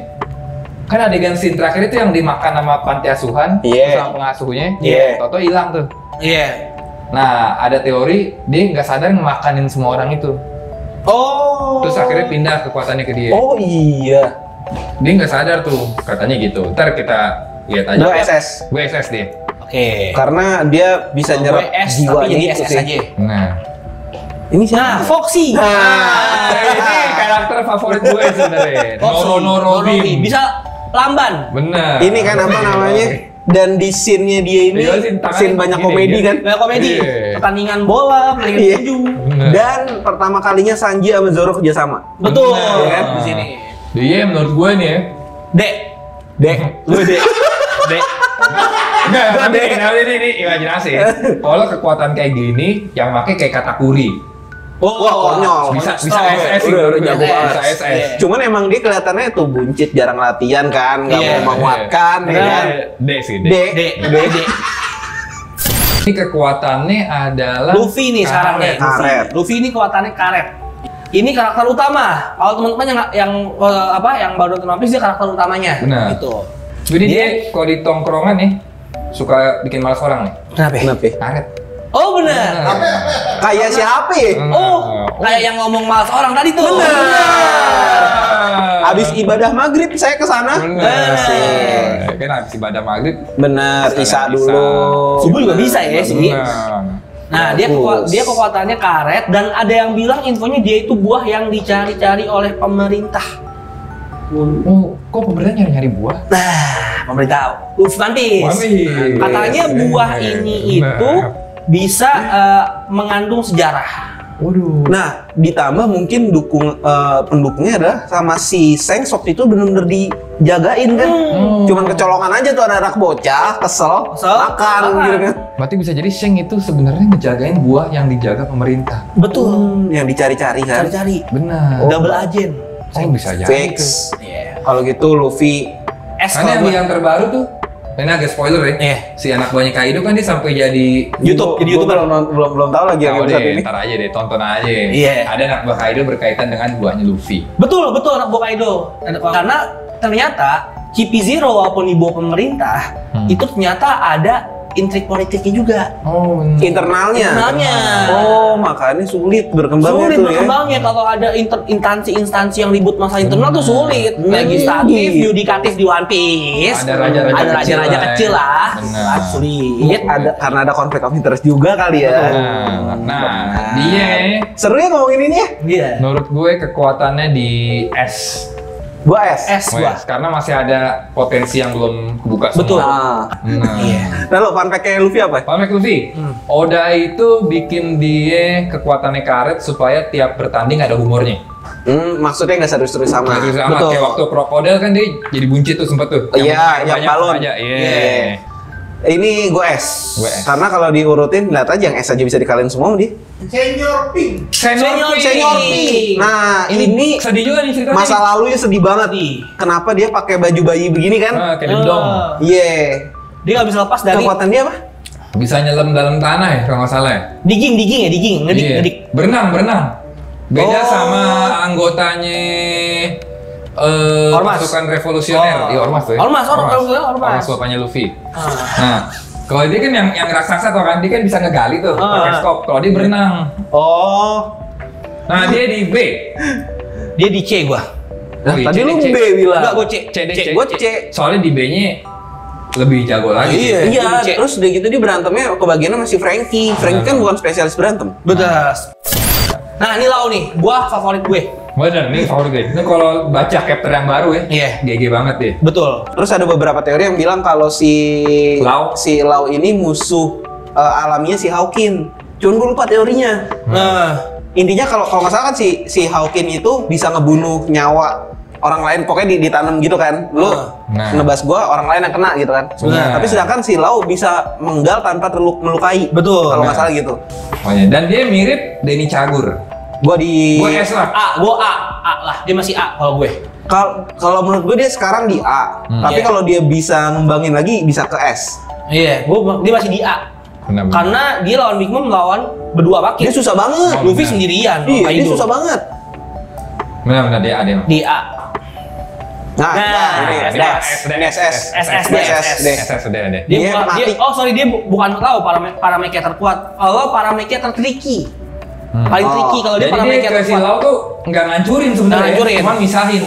Speaker 2: Kan adegan scene terakhir itu yang dimakan sama panti asuhan, sama pengasuhnya, Toto hilang tuh.
Speaker 1: Iya.
Speaker 2: Nah, ada teori dia nggak sadar ngemakanin semua orang itu.
Speaker 1: Oh.
Speaker 2: Terus akhirnya pindah kekuatannya ke dia.
Speaker 3: Oh iya.
Speaker 2: Dia nggak sadar tuh, katanya gitu. Ntar kita lihat aja.
Speaker 3: Gue SS.
Speaker 2: dia.
Speaker 1: Oke.
Speaker 3: Karena dia bisa nyerap
Speaker 1: S
Speaker 3: jiwanya
Speaker 1: tapi jadi
Speaker 3: itu
Speaker 1: SS
Speaker 3: sih.
Speaker 1: aja.
Speaker 2: Nah,
Speaker 3: Ini siapa?
Speaker 1: Nah, Foxy.
Speaker 2: ini karakter favorit gue sebenarnya. Noro Bim.
Speaker 1: Bisa lamban.
Speaker 2: Bener.
Speaker 3: Ini kan apa namanya? Dan di scene-nya dia ini,
Speaker 2: Iya,
Speaker 3: scene banyak
Speaker 2: gini,
Speaker 3: komedi
Speaker 2: gini.
Speaker 3: kan?
Speaker 1: Banyak komedi.
Speaker 2: Iya.
Speaker 1: Pertandingan bola, pertandingan
Speaker 3: Iya.
Speaker 1: tinju.
Speaker 2: Bener.
Speaker 3: Dan pertama kalinya Sanji sama Zoro kerjasama.
Speaker 1: Betul.
Speaker 2: Bener.
Speaker 1: Kan di sini.
Speaker 2: Dia menurut gue nih ya.
Speaker 1: Dek. Lu Dek. Dek.
Speaker 2: Enggak, tapi ini imajinasi ya. Kalau kekuatan kayak gini, yang pakai kayak katakuri.
Speaker 1: Wah,
Speaker 3: konyol.
Speaker 2: Bisa
Speaker 1: Strong.
Speaker 2: SS sih,
Speaker 3: Udah jago
Speaker 2: bisa
Speaker 3: banget.
Speaker 2: SS.
Speaker 1: Iya.
Speaker 3: Cuman emang dia kelihatannya tuh buncit, jarang latihan kan, nggak
Speaker 1: Iya.
Speaker 3: mau menguatkan, ya kan?
Speaker 2: D sih, D.
Speaker 3: Dek.
Speaker 1: Dek.
Speaker 2: Ini kekuatannya adalah
Speaker 1: Luffy nih sekarang nih.
Speaker 3: Karet.
Speaker 1: Luffy ini kekuatannya karet. Ini karakter utama. Kalau teman-teman yang baru nonton One Piece dia karakter utamanya.
Speaker 2: Benar.
Speaker 1: Gitu.
Speaker 2: Jadi dia kalau di tongkrongan nih suka bikin malas orang nih.
Speaker 1: Kenapa?
Speaker 2: Karet.
Speaker 1: Oh benar.
Speaker 3: Kayak siapa ya?
Speaker 1: Oh, kayak yang ngomong malas orang tadi tuh.
Speaker 3: Abis ibadah maghrib saya ke sana.
Speaker 2: Bener. Kan habis ibadah maghrib.
Speaker 3: Bener, Isa
Speaker 2: Isya.
Speaker 3: dulu.
Speaker 1: Subuh juga bisa ya sih.
Speaker 2: Bener.
Speaker 1: Nah, dia kekuatannya karet dan ada yang bilang infonya dia itu buah yang dicari-cari oleh pemerintah.
Speaker 2: Oh, kok pemerintah nyari-nyari buah?
Speaker 1: Nah, pemerintah One Piece. Katanya buah ini itu bisa mengandung sejarah.
Speaker 2: Waduh.
Speaker 3: Nah, ditambah mungkin pendukungnya adalah sama si Seng waktu itu bener-bener dijagain kan. Cuman kecolongan aja tuh anak-anak bocah, kesel, makan gitu kan.
Speaker 2: Berarti bisa jadi Sheng itu sebenarnya ngejagain buah yang dijaga pemerintah.
Speaker 1: Betul.
Speaker 3: Yang dicari-cari kan.
Speaker 1: Cari-cari.
Speaker 2: Benar.
Speaker 1: Double agent.
Speaker 2: Oh, bisa jadi.
Speaker 3: Fix.
Speaker 1: Iya.
Speaker 3: Kalau gitu Luffy
Speaker 2: Karena yang terbaru tuh, ini agak spoiler ya.
Speaker 1: Iya.
Speaker 2: Si anak buahnya Kaido kan dia sampai jadi
Speaker 1: YouTube, jadi YouTuber.
Speaker 3: belum tahu lagi yang
Speaker 2: Tahu
Speaker 3: episode
Speaker 2: deh,
Speaker 3: ini.
Speaker 2: ntar aja deh, tonton aja.
Speaker 1: Iya.
Speaker 2: Ada anak buah Kaido berkaitan dengan buahnya Luffy.
Speaker 1: Betul anak buah Kaido. Karena ternyata CP0 walaupun di bawah pemerintah itu ternyata ada intrik politiknya juga.
Speaker 2: Oh,
Speaker 3: Internalnya. Oh, makanya sulit berkembangnya
Speaker 1: Sulit
Speaker 3: tuh
Speaker 1: berkembangnya kalau ada instansi-instansi yang ribut masalah internal tuh sulit. Legislatif, yudikatif di One Piece.
Speaker 2: Ada raja-raja
Speaker 1: kecil lah.
Speaker 2: Benar.
Speaker 1: Sulit.
Speaker 3: Karena ada konflik of interest juga kali ya.
Speaker 2: Nah, dia
Speaker 3: Seru ya ngomongin ini ya?
Speaker 1: Iya.
Speaker 2: menurut gue kekuatannya di S.
Speaker 3: Gua S.
Speaker 1: Gua.
Speaker 2: Karena masih ada potensi yang belum kebuka semua.
Speaker 1: Betul.
Speaker 2: Nah.
Speaker 1: Iya.
Speaker 3: Nah lo fun fact-nya Luffy apa?
Speaker 2: Pamek Luffy, Oda itu bikin dia kekuatannya karet supaya tiap bertanding ada humornya.
Speaker 3: Maksudnya nggak serius-serius sama.
Speaker 2: Nah, sama kayak waktu krokodil kan dia jadi buncit tuh sempet tuh.
Speaker 3: Iya, yang
Speaker 2: banyak
Speaker 3: balon.
Speaker 2: aja. Iya.
Speaker 3: Iya. Ini gue S.
Speaker 2: Gue S.
Speaker 3: Karena kalau diurutin lihat aja yang S aja bisa dikalahin semua sama dia.
Speaker 4: Senior Pink.
Speaker 2: Senior Pink.
Speaker 3: Nah, ini
Speaker 2: sedih juga nih ceritanya.
Speaker 3: masa lalunya sedih banget nih. Kenapa dia pakai baju bayi begini kan?
Speaker 2: Nah, kayak dendong.
Speaker 3: Iya.
Speaker 1: Dia nggak bisa lepas dari
Speaker 3: Kekuatan dia apa?
Speaker 2: Bisa nyelam dalam tanah ya kalau nggak salah ya.
Speaker 1: digging ya, ngedik.
Speaker 2: Iya. Berenang. Beda sama anggotanya
Speaker 1: Ormas.
Speaker 2: pasukan revolusioner. Iya, Ormas tuh ya.
Speaker 1: Ormas.
Speaker 2: Ormas bapaknya Luffy. Nah, kalau dia kan yang raksasa tuh kan, dia kan bisa ngegali tuh pakai skop. Kalau dia berenang.
Speaker 3: Oh.
Speaker 2: Nah, dia di B.
Speaker 1: Dia di C gua.
Speaker 3: Nah,
Speaker 2: iya,
Speaker 3: tadi
Speaker 2: C,
Speaker 3: lu
Speaker 2: C.
Speaker 3: B bilang.
Speaker 1: Enggak, gua C.
Speaker 3: Gua C.
Speaker 2: Soalnya di B-nya lebih jago lagi.
Speaker 3: Iya,
Speaker 1: Iya, C.
Speaker 3: terus udah gitu dia berantemnya kebagiannya masih Frankie. Frankie kan bukan spesialis berantem.
Speaker 1: Betul. Nah, ini Lau nih, buah favorit gue.
Speaker 2: Bener, nih favorit gue. Ini kalau baca chapter yang baru ya,
Speaker 1: Iya.
Speaker 2: GG banget deh.
Speaker 1: Betul.
Speaker 3: Terus ada beberapa teori yang bilang kalau si
Speaker 2: Lau.
Speaker 3: Lau ini musuh alaminya si Hawkin. Cuman gue lupa teorinya.
Speaker 1: Nah,
Speaker 3: Intinya kalau nggak salah kan si Hawkin itu bisa ngebunuh nyawa orang lain pokoknya ditanam gitu kan. Lu nebas gua, orang lain yang kena gitu kan. Tapi sedangkan si Lau bisa menggal tanpa melukai.
Speaker 1: Betul.
Speaker 3: Kalau nggak salah gitu.
Speaker 2: Oh ya, dan dia mirip Denny Cagur.
Speaker 3: Gua di
Speaker 2: S lah.
Speaker 1: Gua A lah. Dia masih A kalau gue.
Speaker 3: Kalau menurut gue dia sekarang di A. Tapi kalau dia bisa ngembangin lagi bisa ke S.
Speaker 1: Iya, dia masih di A.
Speaker 2: Benar.
Speaker 1: Karena dia lawan Big Mom berdua pakai.
Speaker 3: Dia susah banget.
Speaker 1: Luffy sendirian.
Speaker 3: Iya, dia susah banget.
Speaker 2: Benar dia A dia.
Speaker 1: Di A.
Speaker 3: Nah, ini
Speaker 2: SS.
Speaker 1: Dia bukan tahu parameke terkuat. Kalau parameke tertricky. Paling tricky kalau dia parameke terkuat.
Speaker 2: Jadi Lau tuh nggak ngancurin sebenarnya, cuma misahin.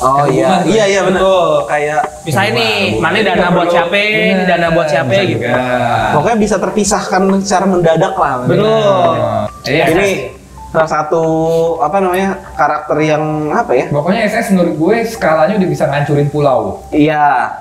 Speaker 3: Oh iya benar. Kayak
Speaker 1: misahin nih, mana dana buat siapa, ini dana buat siapa gitu.
Speaker 3: Pokoknya bisa terpisahkan secara mendadak lah.
Speaker 1: Betul.
Speaker 3: Ini salah satu karakter yang apa ya?
Speaker 2: Pokoknya SS menurut gue skalanya udah bisa ngancurin pulau.
Speaker 3: Iya.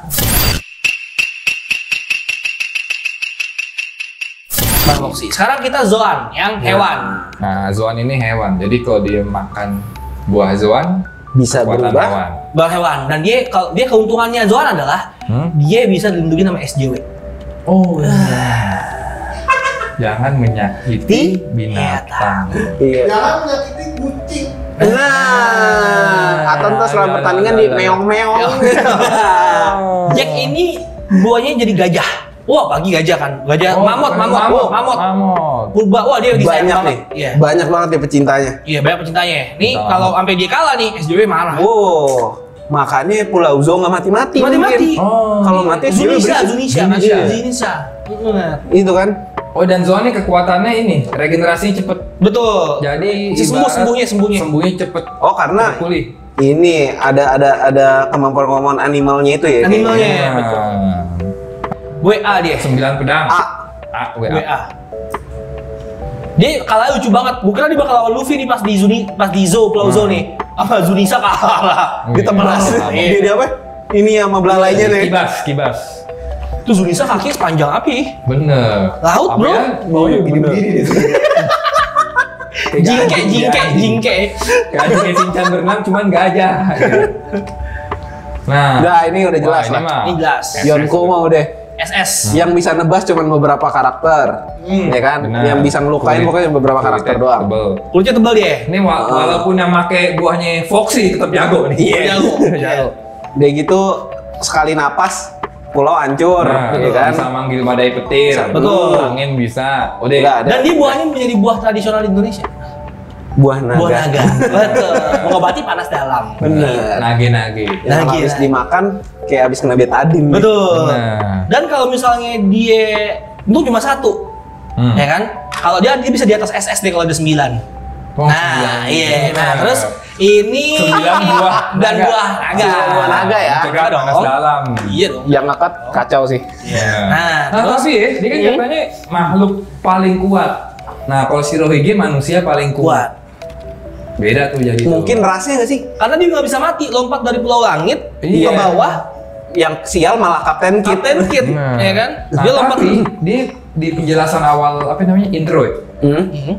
Speaker 1: Bang Moxie. Sekarang kita Zoan yang hewan.
Speaker 2: Nah, Zoan ini hewan. Jadi kalau dia makan buah Zoan
Speaker 3: bisa berubah.
Speaker 1: Bang hewan. Dan dia keuntungannya Zoan adalah dia bisa dilindungi sama SJW.
Speaker 2: Oh. Jangan menyakiti binatang.
Speaker 3: Iya.
Speaker 5: Jangan menyakiti kucing.
Speaker 3: Atau ntar setelah pertandingan di meong-meong.
Speaker 1: Jack ini buahnya jadi gajah. Wah, pagi gajah kan. Gajah mamut. Purba. Wah, dia
Speaker 3: banyak nih.
Speaker 1: Iya.
Speaker 3: Banyak banget dia pecintanya.
Speaker 1: Iya, banyak pecintanya. Nih, kalau sampai dia kalah nih, SJW marah.
Speaker 3: Oh. Makanya Pulau Zou nggak mati-mati. Kalau mati
Speaker 1: Zunisha.
Speaker 3: Itu kan.
Speaker 2: Oh, dan Zoan ini kekuatannya ini regenerasinya cepet.
Speaker 1: Betul.
Speaker 2: Jadi
Speaker 1: sembuhnya
Speaker 2: cepet.
Speaker 3: Oh, karena
Speaker 2: pulih.
Speaker 3: Ini ada kemampuan animalnya itu ya.
Speaker 1: Animalnya ya, betul. WA dia.
Speaker 2: 9 pedang.
Speaker 1: WA. Dia kalah lucu banget. Gue kira dia bakal lawan Luffy nih pas di Zou, Pulau Zou nih. Apa Zunisha kalah.
Speaker 3: Ditemelas. Dia apa? Ini sama belalainya nih.
Speaker 2: Kibas.
Speaker 1: Tuh Zunisha kakinya sepanjang api.
Speaker 2: Bener.
Speaker 1: Laut bro.
Speaker 3: Baunya begini-begini deh.
Speaker 1: Jingke.
Speaker 2: Kayak Shinchan berenang cuman gajah.
Speaker 3: Nah, ini udah jelas lah.
Speaker 1: Ini jelas.
Speaker 3: Yonko mau deh.
Speaker 1: SS.
Speaker 3: Yang bisa nebas cuman beberapa karakter, ya kan?
Speaker 2: Bener.
Speaker 3: Yang bisa ngelukain pokoknya beberapa karakter doang.
Speaker 1: Kulitnya tebal dia.
Speaker 2: Ini walaupun yang make buahnya Foxy tetap jago nih.
Speaker 1: Iya, jago.
Speaker 3: Udah gitu sekali napas pulau hancur, ya kan?
Speaker 2: Bisa manggil badai petir.
Speaker 1: Betul.
Speaker 2: Angin bisa. Udah.
Speaker 1: Dan dia buahnya menjadi buah tradisional Indonesia.
Speaker 3: Buah naga.
Speaker 1: Betul. Mengobati panas dalam.
Speaker 3: Bener.
Speaker 2: Nage.
Speaker 3: Yang habis dimakan kayak habis kena betadin.
Speaker 1: Betul. Dan kalau misalnya dia itu cuma satu, ya kan? Kalau dia bisa di atas SS deh kalau ada 9. Nah, iya. Nah, terus ini
Speaker 2: 9 buah
Speaker 1: dan buah naga.
Speaker 3: Buah naga ya.
Speaker 2: Mencegah panas dalam.
Speaker 1: Iya dong.
Speaker 3: Yang ngangkat kacau sih.
Speaker 2: Iya.
Speaker 1: Nah,
Speaker 2: tapi ya, dia kan katanya makhluk paling kuat. Nah, kalau Shirohige manusia paling kuat. Beda tuh jadi.
Speaker 3: Mungkin rasanya nggak sih?
Speaker 1: Karena dia nggak bisa mati, lompat dari pulau langit ke bawah.
Speaker 3: Yang sial malah Kapten Kid.
Speaker 1: Ya kan?
Speaker 2: Dia lompat. Dia di penjelasan awal intro ya.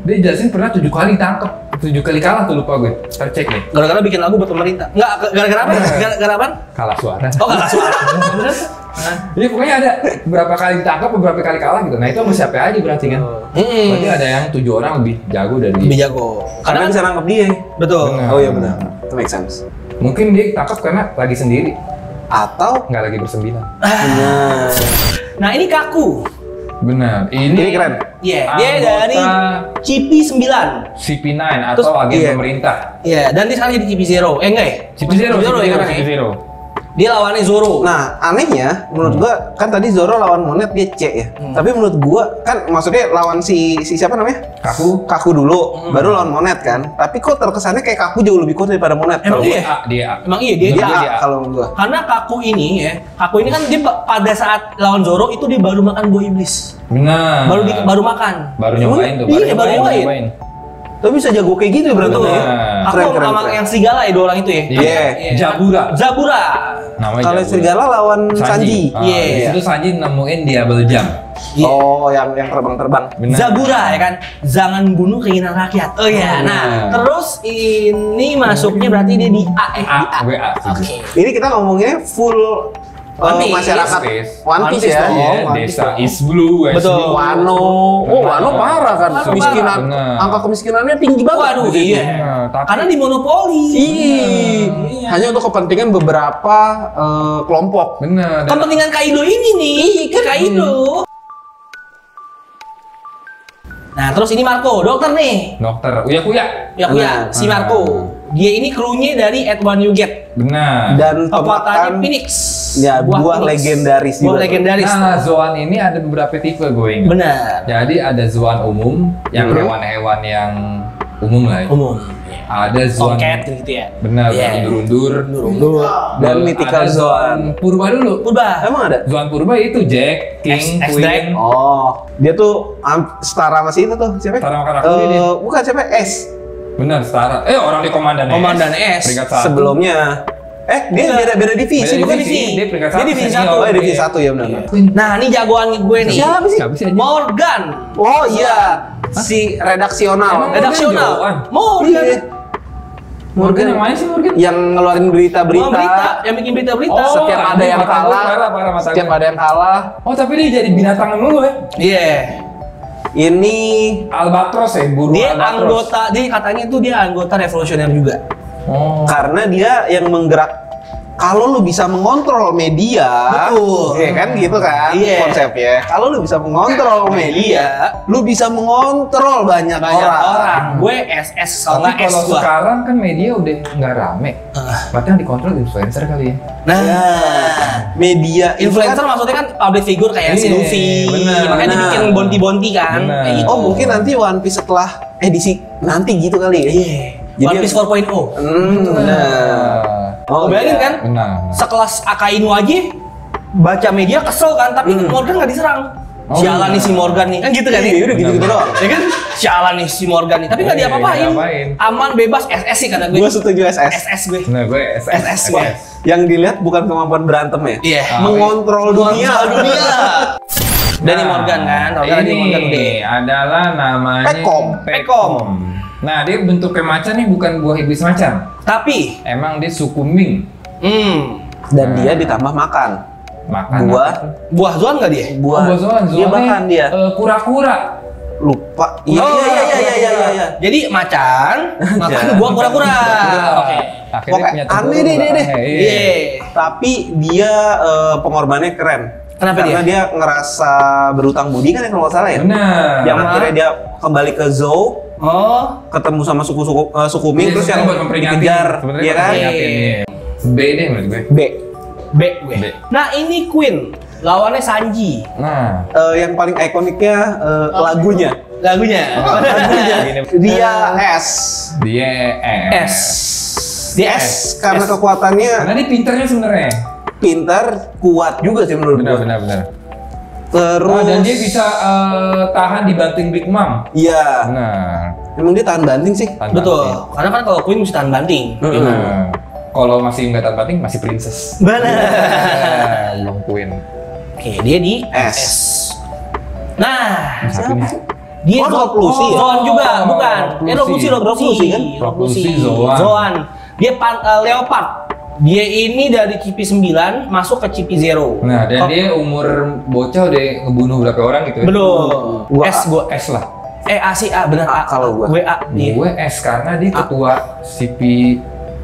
Speaker 2: Dia jelasin pernah 7 kali tangkap, 7 kali kalah tuh, lupa gue. Ntar cek nih.
Speaker 1: Gara-gara bikin lagu buat pemerintah. Enggak, gara-gara apa? Gara-gara apa?
Speaker 2: Kalah suara.
Speaker 1: Oh, kalah suara.
Speaker 2: Jadi pokoknya ada berapa kali ditangkap, beberapa kali kalah gitu. Nah itu sama siapa aja berarti kan? Berarti ada yang 7 orang lebih jago dari.
Speaker 1: Lebih jago.
Speaker 3: Karena bisa nangkep dia.
Speaker 1: Betul.
Speaker 3: Oh iya benar. Itu make sense.
Speaker 2: Mungkin dia tangkap karena lagi sendiri.
Speaker 3: Atau
Speaker 2: nggak lagi bersembilan.
Speaker 1: Nah ini Kaku.
Speaker 2: Benar.
Speaker 3: Ini keren.
Speaker 1: Iya, dia dari CP9.
Speaker 2: CP9 atau agen pemerintah.
Speaker 1: Iya, dan dia sekarang jadi CP0. Enggak ya?
Speaker 2: CP0 ya kan?
Speaker 1: CP0. Dia lawannya Zoro.
Speaker 3: Nah, anehnya menurut gua kan tadi Zoro lawan Monet dia C ya. Tapi menurut gua kan maksudnya lawan si siapa namanya? Kaku dulu, baru lawan Monet kan. Tapi kok terkesannya kayak Kaku jauh lebih kuat daripada Monet.
Speaker 1: Emang
Speaker 2: dia.
Speaker 1: Emang iya dia
Speaker 3: kalau menurut gua.
Speaker 1: Karena Kaku ini kan dia pada saat lawan Zoro itu dia baru makan buah iblis.
Speaker 2: Benar.
Speaker 1: Baru makan.
Speaker 2: Baru nyobain tuh.
Speaker 1: Iya, baru nyobain.
Speaker 3: Tapi bisa jago kayak gitu ya berantem ya.
Speaker 1: Aku sama yang serigala ya 2 orang itu ya.
Speaker 2: Iya. Zabura. Namanya
Speaker 3: Kalau serigala lawan Sanji.
Speaker 2: Iya. Itu Sanji nemuin Double Jump.
Speaker 3: Oh, yang terbang-terbang.
Speaker 1: Zabura ya kan. Jangan bunuh keinginan rakyat. Oh iya. Nah, terus ini masuknya berarti dia di A.
Speaker 2: WA.
Speaker 1: Oke.
Speaker 3: Ini kita ngomongnya full masyarakat One Piece ya.
Speaker 2: Desa is blue,
Speaker 1: betul.
Speaker 3: Wano. Wano parah kan. Kemiskinan, angka kemiskinannya tinggi banget.
Speaker 1: Waduh, iya. Karena dimonopoli.
Speaker 3: Iya. Hanya untuk kepentingan beberapa kelompok.
Speaker 2: Benar.
Speaker 1: Kepentingan Kaido ini nih, Kaido. Nah, terus ini Marco, dokter nih.
Speaker 2: Dokter, Uya.
Speaker 1: Si Marco. Dia ini krunya dari Edward Newgate.
Speaker 2: Benar.
Speaker 3: Dan
Speaker 1: pemakan Phoenix.
Speaker 3: Ya, buah legendaris.
Speaker 1: Buah legendaris.
Speaker 2: Nah, Zoan ini ada beberapa tipe gue ingat.
Speaker 1: Benar.
Speaker 2: Jadi ada Zoan umum, yang hewan-hewan yang umum lah ya.
Speaker 1: Umum.
Speaker 2: Ada Zoan
Speaker 1: Tomcat gitu ya.
Speaker 2: Benar, undur-undur.
Speaker 3: Dan mythical Zoan.
Speaker 2: Purba dulu.
Speaker 3: Emang ada?
Speaker 2: Zoan Purba itu Jack, King, Queen.
Speaker 3: Oh, dia tuh setara masih itu tuh siapa?
Speaker 2: Setara makan aku dia.
Speaker 3: Bukan siapa? S.
Speaker 2: Benar, setara. Orang di Komandan S. Peringkat 1.
Speaker 3: Sebelumnya. Dia beda divisi, bukan divisi.
Speaker 2: Dia peringkat 1.
Speaker 1: Dia divisi 1.
Speaker 3: Oh, divisi 1 ya benar.
Speaker 1: Nah, ini jagoan gue nih.
Speaker 3: Siapa sih?
Speaker 1: Morgan.
Speaker 3: Oh iya. Si redaksional.
Speaker 1: Morgan
Speaker 2: yang mana sih Morgan?
Speaker 3: Yang ngeluarin berita-berita.
Speaker 1: Yang bikin berita-berita.
Speaker 3: Setiap ada yang kalah.
Speaker 2: Oh, tapi dia jadi binatang dulu ya?
Speaker 1: Iya.
Speaker 3: Ini
Speaker 2: albatros ya, burung
Speaker 1: dia
Speaker 2: albatros.
Speaker 1: Anggota, dia katanya tuh dia anggota revolusioner juga.
Speaker 3: Karena dia yang menggerak. Kalau lu bisa mengontrol media,
Speaker 1: betul,
Speaker 3: kan gitu kan konsepnya. Kalau lu bisa mengontrol media, lu bisa mengontrol banyak orang.
Speaker 1: Gue SS
Speaker 2: kalau nggak S. Kalau sekarang kan media udah nggak rame, berarti yang dikontrol influencer kali ya.
Speaker 1: Nah,
Speaker 3: media
Speaker 1: influencer kan, maksudnya kan public figure kayak si Luffy, makanya dibikin bonti-bonti kan.
Speaker 3: Gitu. Oh mungkin nanti One Piece setelah edisi nanti gitu kali ya.
Speaker 1: One Piece 4.0. Bayangin kan?
Speaker 2: Benar.
Speaker 1: Sekelas Akainu aja baca media kesel kan, tapi Morgan nggak diserang. Sialan nih si Morgan nih, kan gitu kan?
Speaker 3: Udah gitu doang.
Speaker 1: Ya kan? Sialan nih si Morgan nih, tapi nggak diapa-apain. Aman, bebas, SS sih kata gue.
Speaker 3: Gue setuju SS.
Speaker 1: SS gue.
Speaker 2: Nah, gue SS gue.
Speaker 3: Yang dilihat bukan kemampuan berantem ya?
Speaker 1: Iya.
Speaker 3: Mengontrol dunia.
Speaker 1: Danny Morgan kan?
Speaker 2: Ini adalah namanya
Speaker 3: Pekom.
Speaker 2: Nah, dia bentuknya macan nih, bukan buah iblis macan.
Speaker 1: Tapi
Speaker 2: emang dia suku Ming.
Speaker 3: Dan dia ditambah makan
Speaker 1: buah Zoan nggak dia?
Speaker 2: Buah Zoan.
Speaker 3: Dia makan dia.
Speaker 2: Kura-kura.
Speaker 3: Lupa.
Speaker 1: Iya. Jadi macan makan buah kura-kura. Oke.
Speaker 2: Akhirnya
Speaker 3: aneh deh.
Speaker 1: Iya.
Speaker 3: Tapi dia pengorbanannya keren.
Speaker 1: Kenapa
Speaker 3: Karena dia ngerasa berutang budi kan kalau nggak salah ya.
Speaker 2: Benar.
Speaker 3: Yang akhirnya dia kembali ke Zou. Ketemu sama suku Ming terus yang dikejar,
Speaker 2: iya kan? B deh menurut gue.
Speaker 1: B gue. Nah ini Queen, lawannya Sanji.
Speaker 2: Nah,
Speaker 3: yang paling ikoniknya lagunya. Dia S. Dia S karena kekuatannya.
Speaker 2: Karena dia pinternya sebenarnya.
Speaker 3: Pintar, kuat juga sih menurut gue.
Speaker 2: Benar.
Speaker 3: Terus
Speaker 2: dan dia bisa tahan dibanting Big Mom.
Speaker 3: Iya.
Speaker 2: Nah,
Speaker 3: emang dia tahan banting sih.
Speaker 1: Betul. Karena kan kalau Queen mesti tahan banting.
Speaker 2: Kalau masih nggak tahan banting masih princess.
Speaker 1: Benar.
Speaker 2: Belum Queen.
Speaker 1: Oke, dia di S. Nah, dia Zoan juga, bukan? Rocklucy kan? Zoan. Dia Leopard. Dia ini dari CP 9 masuk ke CP 0.
Speaker 2: Nah, dan dia umur bocah udah ngebunuh berapa orang gitu ya?
Speaker 1: Belum. Gua S lah. A sih A, benar A.
Speaker 3: Kalau
Speaker 1: gue A.
Speaker 2: Gue S karena dia ketua CP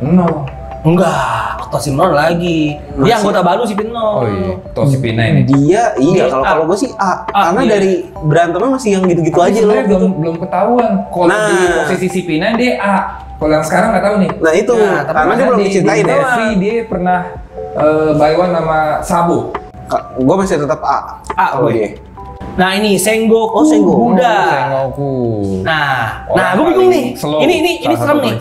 Speaker 2: 0.
Speaker 1: Enggak, ketua CP 0 lagi. Dia anggota baru CP 0.
Speaker 2: Oh iya, ketua CP 9 ini.
Speaker 3: Dia kalau gue sih A. Karena dari berantemnya masih yang gitu-gitu aja loh.
Speaker 2: Belum ketahuan. Kalau di posisi CP 9 dia A. Kalau yang sekarang nggak tahu nih.
Speaker 3: Nah itu, karena dia belum dicintain ya.
Speaker 2: Dia pernah buy one sama Sabo.
Speaker 3: Gue masih tetap A.
Speaker 1: Gue. Nah ini Sengoku Buddha.
Speaker 2: Sengoku.
Speaker 1: Nah gue bingung nih. Ini serem nih.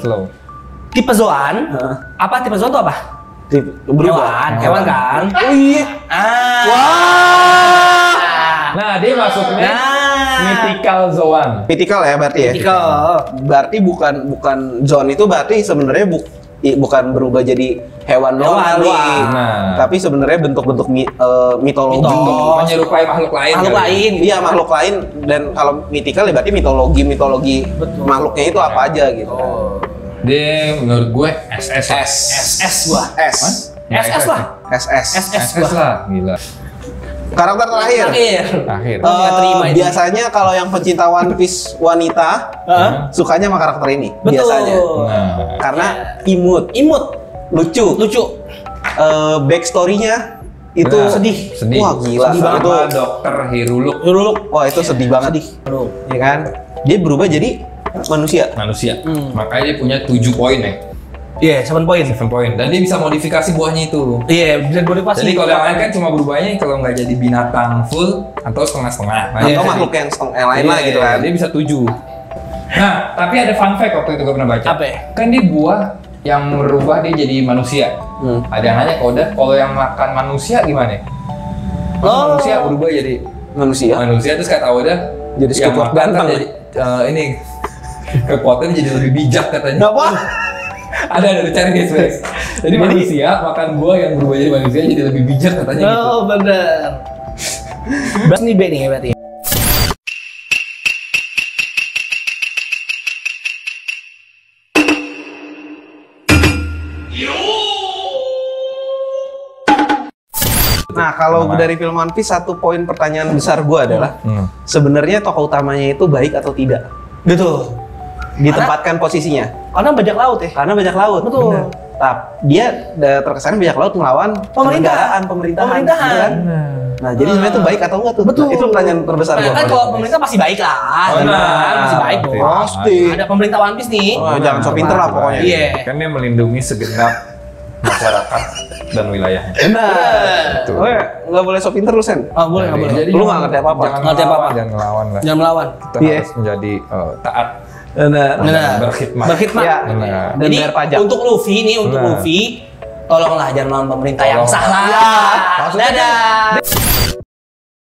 Speaker 1: Tipe Zoan. Apa tipe Zoan itu apa? Hewan kan?
Speaker 3: Oh iya.
Speaker 1: Wah.
Speaker 2: Nah dia masuknya Mythical Zoan.
Speaker 3: Mythical ya berarti ya.
Speaker 1: Mythical.
Speaker 3: Berarti bukan zone itu berarti sebenarnya bukan berubah jadi hewan doang kali.
Speaker 2: Nah.
Speaker 3: Tapi sebenarnya bentuk-bentuk mitologi.
Speaker 2: Menyerupai makhluk lain.
Speaker 1: Makhluk lain.
Speaker 3: Iya, makhluk lain, dan kalau mythical ya berarti mitologi makhluknya itu apa aja gitu.
Speaker 2: Dia menurut gue SS.
Speaker 1: SS gua. SS lah.
Speaker 3: SS
Speaker 2: lah, gila.
Speaker 3: Karakter terakhir.
Speaker 2: Akhir.
Speaker 3: Biasanya kalau yang pecinta One Piece wanita sukanya sama karakter ini.
Speaker 1: Betul.
Speaker 3: Biasanya. Karena imut, lucu. Backstory-nya itu
Speaker 1: sedih.
Speaker 3: Wah gila.
Speaker 2: Sedih banget.
Speaker 3: Itu
Speaker 2: Dokter Hiruluk.
Speaker 3: Wah itu sedih banget. Ya kan? Dia berubah jadi manusia.
Speaker 2: Makanya dia punya 7 poin ya.
Speaker 1: Iya, 7 poin.
Speaker 2: 7 poin. Dan dia bisa modifikasi buahnya itu.
Speaker 1: Iya, bisa modifikasi.
Speaker 2: Jadi kalau yang lain kan cuma berubahnya kalau nggak jadi binatang full atau setengah-setengah.
Speaker 3: Atau makhluk yang lain lah gitu kan.
Speaker 2: Dia bisa 7. Nah, tapi ada fun fact waktu itu gue pernah baca.
Speaker 1: Apa ya?
Speaker 2: Kan dia buah yang merubah dia jadi manusia. Ada yang nanya, kalau yang makan manusia gimana? Manusia berubah jadi
Speaker 3: manusia
Speaker 2: terus kata Oda
Speaker 3: jadi Squidward ganteng.
Speaker 2: Jadi ini kekuatannya jadi lebih bijak katanya.
Speaker 3: Apa?
Speaker 2: ada dicari guys. Jadi manusia makan buah yang berubah jadi manusia jadi lebih bijak katanya gitu.
Speaker 1: Oh bener. Berarti ini B nih berarti.
Speaker 3: Nah, kalau dari film One Piece, satu poin pertanyaan besar gue adalah sebenarnya tokoh utamanya itu baik atau tidak?
Speaker 1: Betul.
Speaker 3: Ditempatkan posisinya.
Speaker 1: Karena bajak laut ya.
Speaker 3: Karena bajak laut.
Speaker 1: Betul.
Speaker 3: Dia terkesan bajak laut melawan pemerintahan. Kan? Nah, jadi sebenarnya itu baik atau enggak tuh?
Speaker 1: Betul.
Speaker 3: Nah, itu pertanyaan terbesar gue.
Speaker 1: Kan kalau pemerintah pasti baik lah. Pasti baik dong.
Speaker 3: Pasti.
Speaker 1: Ada pemerintah One Piece nih.
Speaker 3: Jangan so pinter lah pokoknya.
Speaker 1: Iya.
Speaker 2: Kan dia melindungi segenap masyarakat dan wilayahnya.
Speaker 3: Benar. Nggak boleh so pinter lu, Sen.
Speaker 1: Boleh, nggak boleh.
Speaker 3: Jadi lu nggak ngerti apa-apa.
Speaker 2: Jangan ngelawan lah.
Speaker 1: Jangan melawan.
Speaker 2: Kita harus menjadi taat.
Speaker 1: Benar.
Speaker 2: Berkhidmat.
Speaker 3: Ya.
Speaker 1: Dan jadi
Speaker 3: bayar pajak.
Speaker 1: untuk Luffy, tolonglah jangan melawan pemerintah yang sah lah.
Speaker 2: Maksudnya
Speaker 1: Dadah.